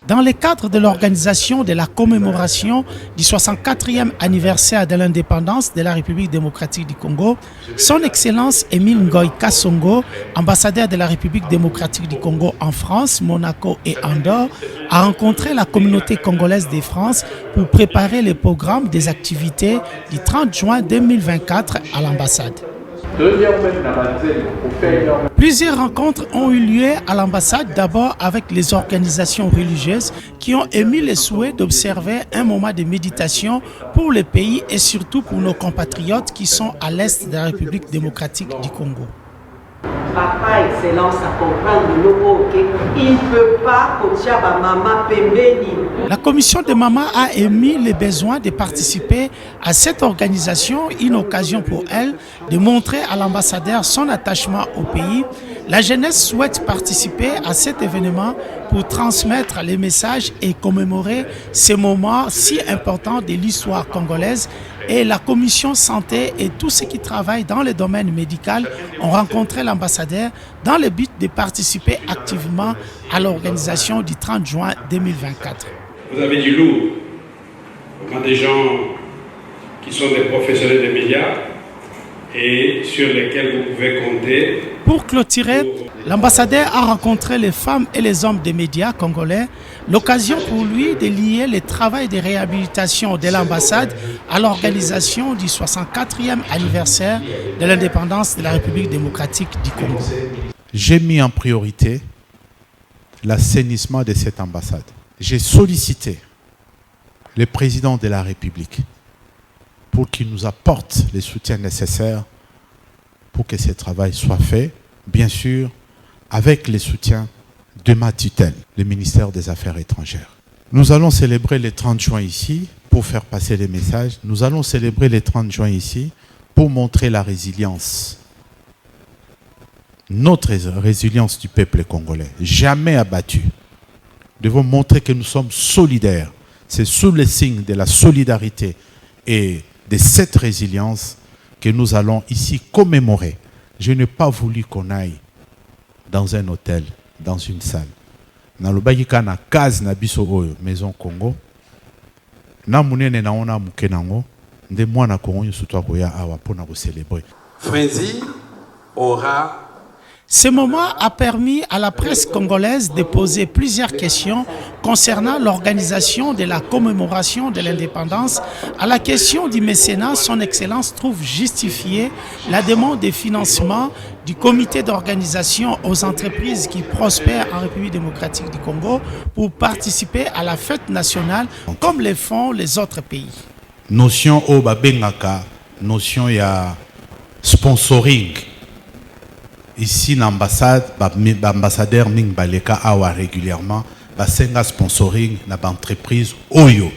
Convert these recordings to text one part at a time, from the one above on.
Dans le cadre de l'organisation de la commémoration du 64e anniversaire de l'indépendance de la République démocratique du Congo, Son Excellence Émile Ngoï Kasongo, ambassadeur de la République démocratique du Congo en France, Monaco et Andorre, a rencontré la communauté congolaise de France pour préparer le programme des activités du 30 juin 2024 à l'ambassade. Plusieurs rencontres ont eu lieu à l'ambassade, d'abord avec les organisations religieuses qui ont émis le souhait d'observer un moment de méditation pour le pays et surtout pour nos compatriotes qui sont à l'est de la République démocratique du Congo. Papa Excellence à comprendre il ne peut pas maman pembeni. La commission de Mama a émis le besoin de participer à cette organisation, une occasion pour elle de montrer à l'ambassadeur son attachement au pays. La jeunesse souhaite participer à cet événement pour transmettre les messages et commémorer ces moments si importants de l'histoire congolaise. Et la commission santé et tous ceux qui travaillent dans le domaine médical ont rencontré l'ambassadeur dans le but de participer activement à l'organisation du 30 juin 2024. Vous avez du lourd, quand des gens qui sont des professionnels des médias et sur lesquels vous pouvez compter. Pour clôturer, l'ambassadeur a rencontré les femmes et les hommes des médias congolais, l'occasion pour lui de lier le travail de réhabilitation de l'ambassade à l'organisation du 64e anniversaire de l'indépendance de la République démocratique du Congo. J'ai mis en priorité l'assainissement de cette ambassade. J'ai sollicité le président de la République pour qu'il nous apporte les soutiens nécessaires pour que ce travail soit fait, bien sûr, avec les soutiens de ma tutelle, le ministère des Affaires étrangères. Nous allons célébrer le 30 juin ici pour faire passer les messages. Nous allons célébrer le 30 juin ici pour montrer la résilience. Notre résilience du peuple congolais, jamais abattu. Nous devons montrer que nous sommes solidaires. C'est sous le signe de la solidarité et de cette résilience que nous allons ici commémorer. Je n'ai pas voulu qu'on aille dans un hôtel, dans une salle. Na lobaki na case na biso oyo Maison Congo. Na munene na ona mukenango nde mwana Congo nyusuto akoya awa pona ko célébrer. Frenzy aura. Ce moment a permis à la presse congolaise de poser plusieurs questions concernant l'organisation de la commémoration de l'indépendance. À la question du mécénat, Son Excellence trouve justifiée la demande de financement du comité d'organisation aux entreprises qui prospèrent en République démocratique du Congo pour participer à la fête nationale comme le font les autres pays. Notion au babengaka, notion ya sponsoring. Ici, l'ambassade, l'ambassadeur Ming Baleka awa régulièrement, basenga sponsoring na entreprise Oyo.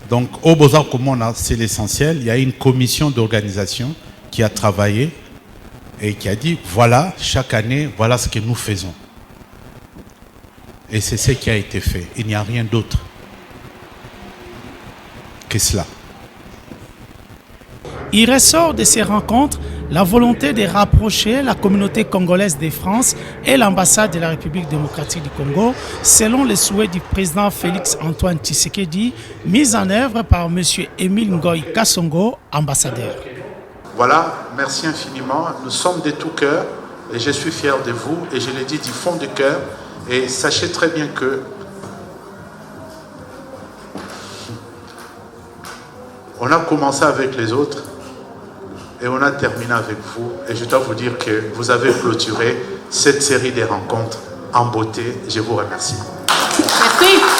Donc, au Beaux-Arts, c'est l'essentiel. Il y a une commission d'organisation qui a travaillé et qui a dit, voilà, chaque année, voilà ce que nous faisons. Et c'est ce qui a été fait. Il n'y a rien d'autre que cela. Il ressort de ces rencontres la volonté de rapprocher la communauté congolaise de France et l'ambassade de la République démocratique du Congo, selon les souhaits du président Félix Antoine Tshisekedi, mis en œuvre par M. Émile Ngoï Kasongo, ambassadeur. Voilà, merci infiniment. Nous sommes de tout cœur et je suis fier de vous et je le dis du fond du cœur. Et sachez très bien que on a commencé avec les autres et on a terminé avec vous. Et je dois vous dire que vous avez clôturé cette série de rencontres en beauté. Je vous remercie. Merci.